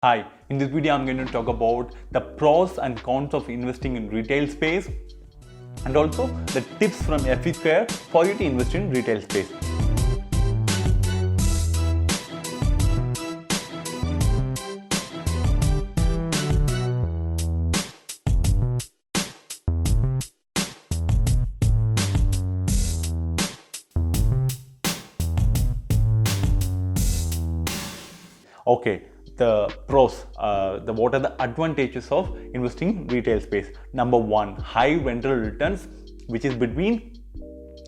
Hi, in this video I'm going to talk about the pros and cons of investing in retail space and also the tips from FESQUARE for you to invest in retail space. Okay, the pros, what are the advantages of investing in retail space? Number one, high rental returns, which is between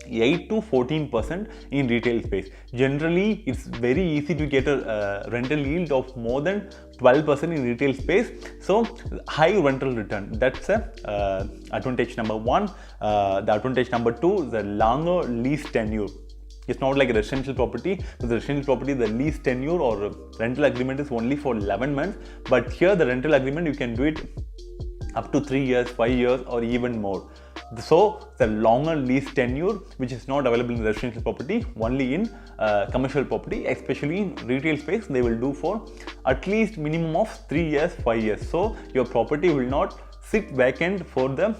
8 to 14% in retail space. Generally, it's very easy to get a rental yield of more than 12% in retail space. So, high rental return, that's a advantage number one. The advantage number two, the longer lease tenure. It's not like a residential property. With the residential property, the lease tenure or rental agreement is only for 11 months. But here, the rental agreement, you can do it up to 3 years, 5 years, or even more. So, the longer lease tenure, which is not available in residential property, only in commercial property, especially in retail space, they will do for at least minimum of 3 years, 5 years. So, your property will not sit vacant for the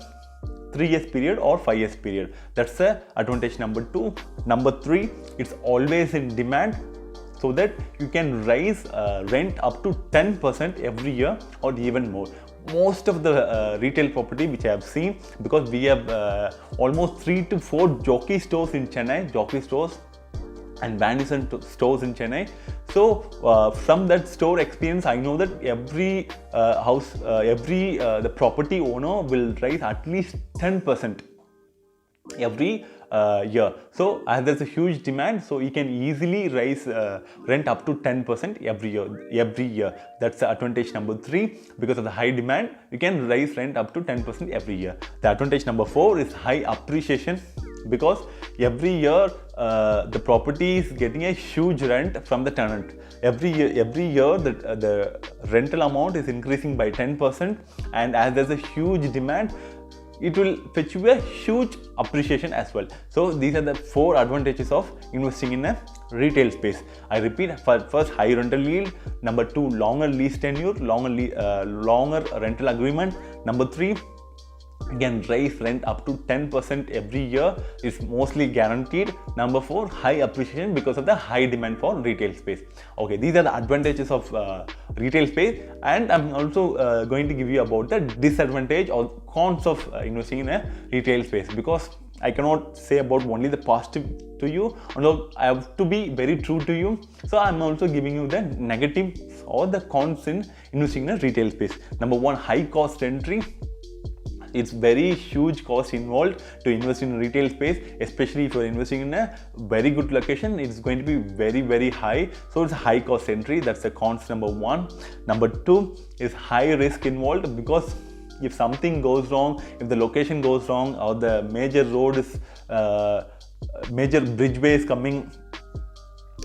3 years period or 5 years period. That's the advantage number two. Number three, it's always in demand, so that you can raise rent up to 10% every year or even more. Most of the retail property which I have seen, because we have almost 3 to 4 jockey stores in Chennai, jockey stores and Vanison stores in Chennai. So from that store experience, I know that every the property owner will raise at least 10% every year. So as there's a huge demand, so you can easily raise rent up to 10% every year. That's the advantage number three. Because of the high demand, you can raise rent up to 10% every year. The advantage number four is high appreciation, because every year the property is getting a huge rent from the tenant. Every year the rental amount is increasing by 10%, and as there's a huge demand, it will fetch you a huge appreciation as well. So these are the four advantages of investing in a retail space. I repeat, first, high rental yield. Number two, longer lease tenure, longer rental agreement. Number three, again, raise rent up to 10% every year is mostly guaranteed. Number four, high appreciation because of the high demand for retail space. Okay, these are the advantages of retail space, and I'm also going to give you about the disadvantage or cons of investing in a retail space, because I cannot say about only the positive to you, although I have to be very true to you. So I'm also giving you the negatives or the cons in investing in a retail space. Number one, high cost entry. It's very huge cost involved to invest in retail space, especially if you're investing in a very good location. It's going to be very high. So it's a high cost entry. That's the cons number one. Number two is high risk involved, because if something goes wrong, if the location goes wrong, or the major road is major bridgeway is coming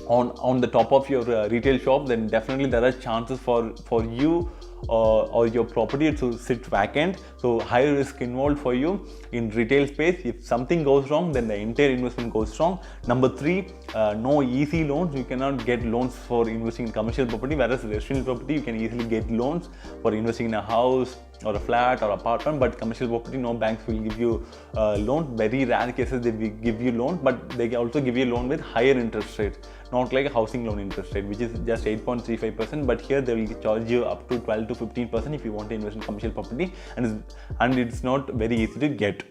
on the top of your retail shop, then definitely there are chances for you or your property to sit vacant. So high risk involved for you in retail space. If something goes wrong, then the entire investment goes wrong. Number three, no easy loans. You cannot get loans for investing in commercial property, whereas residential property you can easily get loans for investing in a house or a flat or apartment. But commercial property, no banks will give you loan. Very rare cases they will give you loan, but they also give you a loan with higher interest rates, not like a housing loan interest rate, which is just 8.35%. But here they will charge you up to 12 to 15% if you want to invest in commercial property, and it's not very easy to get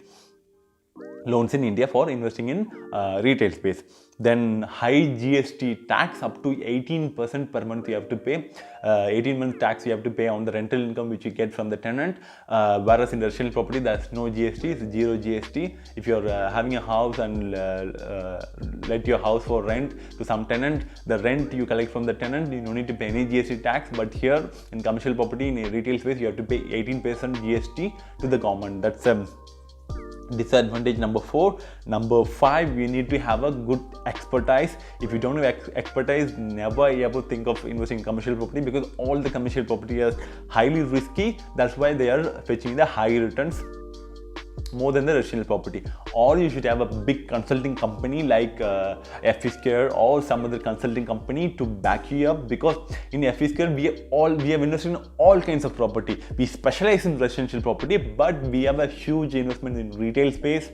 loans in India for investing in retail space. Then high GST tax, up to 18% per month you have to pay. 18-month tax you have to pay on the rental income which you get from the tenant, whereas in residential property there's no GST, it's zero GST. If you're having a house and let your house for rent to some tenant, the rent you collect from the tenant, you don't need to pay any GST tax. But here in commercial property, in a retail space, you have to pay 18% GST to the government. That's disadvantage number four. Number five, you need to have a good expertise. If you don't have expertise, never ever think of investing in commercial property, because all the commercial property is highly risky. That's why they are fetching the high returns more than the residential property. Or you should have a big consulting company like FESQUARE or some other consulting company to back you up, because in FESQUARE we have invested in all kinds of property. We specialize in residential property, but we have a huge investment in retail space.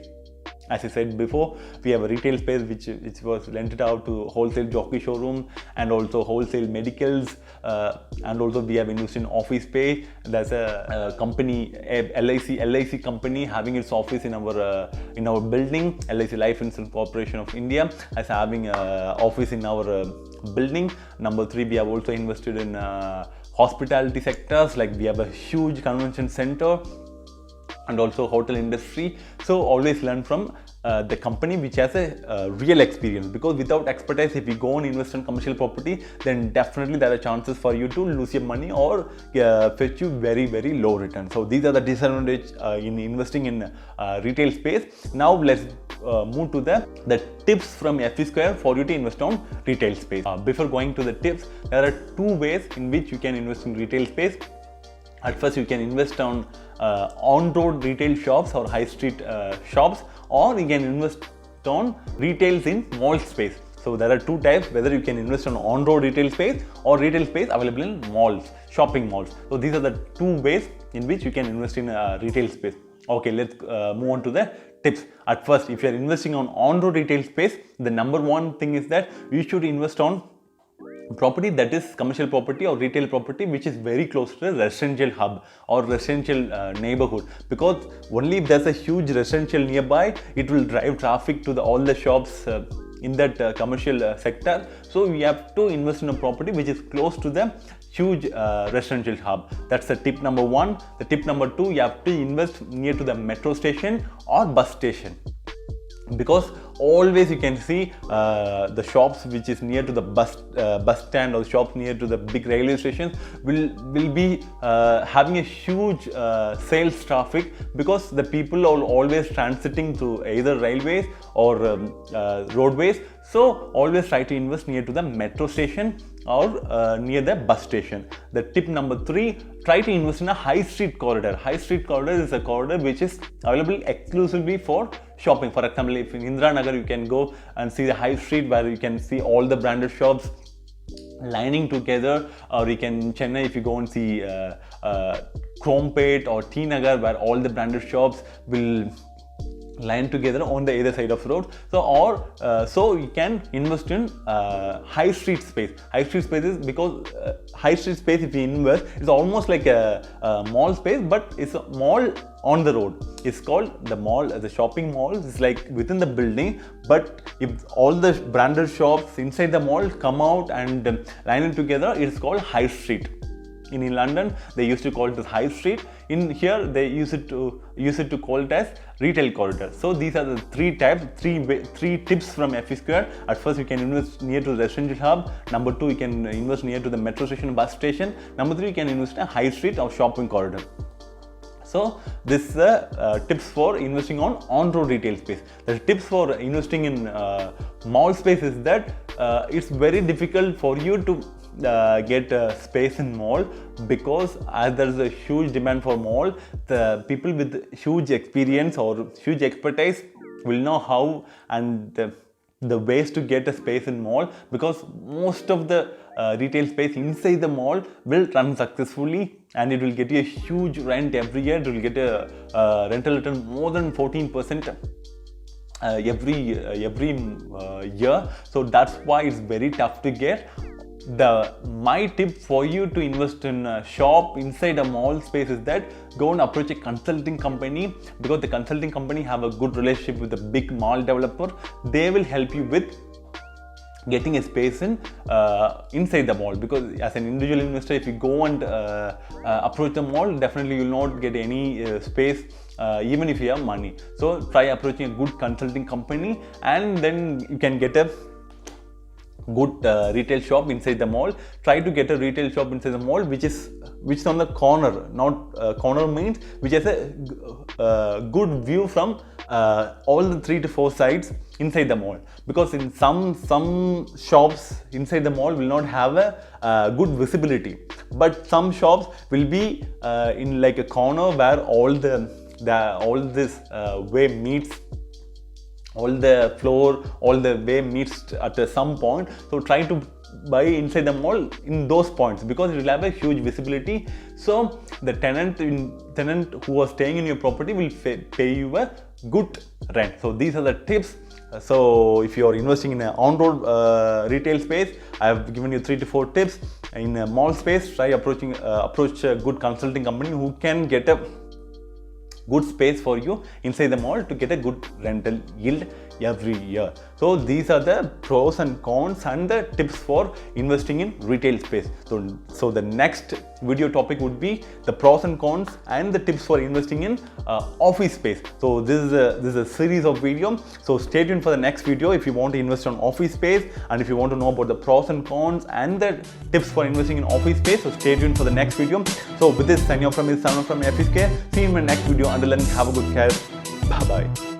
As I said before, we have a retail space which was rented out to wholesale jockey showroom and also wholesale medicals, and also we have invested in office space. There's a company, a LIC company, having its office in our building. LIC Life Insurance Corporation of India is having an office in our building. Number 3, we have also invested in hospitality sectors, like we have a huge convention center and also hotel industry. So always learn from the company which has a real experience, because without expertise, if you go and invest in commercial property, then definitely there are chances for you to lose your money or fetch you very, very low return. So these are the disadvantages in investing in retail space. Now let's move to the tips from FESQUARE for you to invest on retail space. Before going to the tips, there are 2 ways in which you can invest in retail space. At first, you can invest on road retail shops or high street shops, or you can invest on retails in mall space. So there are 2 types, whether you can invest on road retail space or retail space available in malls, shopping malls. So these are the 2 ways in which you can invest in retail space. Okay, let's move on to the tips. At first, if you are investing on road retail space, the number 1 thing is that you should invest on property that is commercial property or retail property which is very close to a residential hub or residential neighborhood, because only if there's a huge residential nearby, it will drive traffic to all the shops in that commercial sector. So we have to invest in a property which is close to the huge residential hub. That's the tip number 1. The tip number 2, you have to invest near to the metro station or bus station, because always you can see the shops which is near to the bus stand, or shops near to the big railway stations will be having a huge sales traffic, because the people are always transiting through either railways or roadways. So always try to invest near to the metro station or near the bus station. The tip number 3, try to invest in a high street corridor. High street corridor is a corridor which is available exclusively for shopping. For example, if in Indira Nagar, you can go and see the high street where you can see all the branded shops lining together, or you can in Chennai, if you go and see Krompet or T Nagar, where all the branded shops will line together on the either side of the road. So you can invest in high street space. High street space is because high street space, if you invest, is almost like a mall space, but it's a mall on the road. It's called the mall, the shopping mall. It's like within the building, but if all the branded shops inside the mall come out and line it together, it's called high street. In London, they used to call it as high street. In here, they use it to call it as retail corridor. So these are the 3 types, 3 tips from FESQUARE. At first, you can invest near to the residential hub. Number 2, you can invest near to the metro station, bus station. Number 3, you can invest in a high street or shopping corridor. So this is the tips for investing on road retail space. The tips for investing in mall space is that it's very difficult for you to get space in mall, because as there is a huge demand for mall, the people with huge experience or huge expertise will know how and the ways to get a space in mall, because most of the retail space inside the mall will run successfully and it will get you a huge rent every year. It will get a rental return more than 14% every year. So that's why it's very tough to get. My tip for you to invest in a shop inside a mall space is that go and approach a consulting company, because the consulting company have a good relationship with a big mall developer. They will help you with getting a space in inside the mall, because as an individual investor, if you go and approach the mall, definitely you will not get any space even if you have money. So try approaching a good consulting company, and then you can get a good retail shop inside the mall. Try to get a retail shop inside the mall which is on the corner. Not corner means which has a good view from all the 3 to 4 sides inside the mall, because in some shops inside the mall will not have a good visibility, but some shops will be in like a corner where all the all this way meets, all the floor, all the way meets at some point. So try to buy inside the mall in those points, because it will have a huge visibility. So the tenant who was staying in your property will pay you a good rent. So these are the tips. So if you are investing in an on-road retail space, I have given you 3 to 4 tips. In a mall space, try approach a good consulting company who can get a good space for you inside the mall to get a good rental yield every year. So these are the pros and cons and the tips for investing in retail space. So the next video topic would be the pros and cons and the tips for investing in office space. So this is a series of videos. So stay tuned for the next video if you want to invest on office space, and if you want to know about the pros and cons and the tips for investing in office space. So stay tuned for the next video. So with this, signing off from FESQUARE. See you in my next video. Until then, have a good care. Bye bye.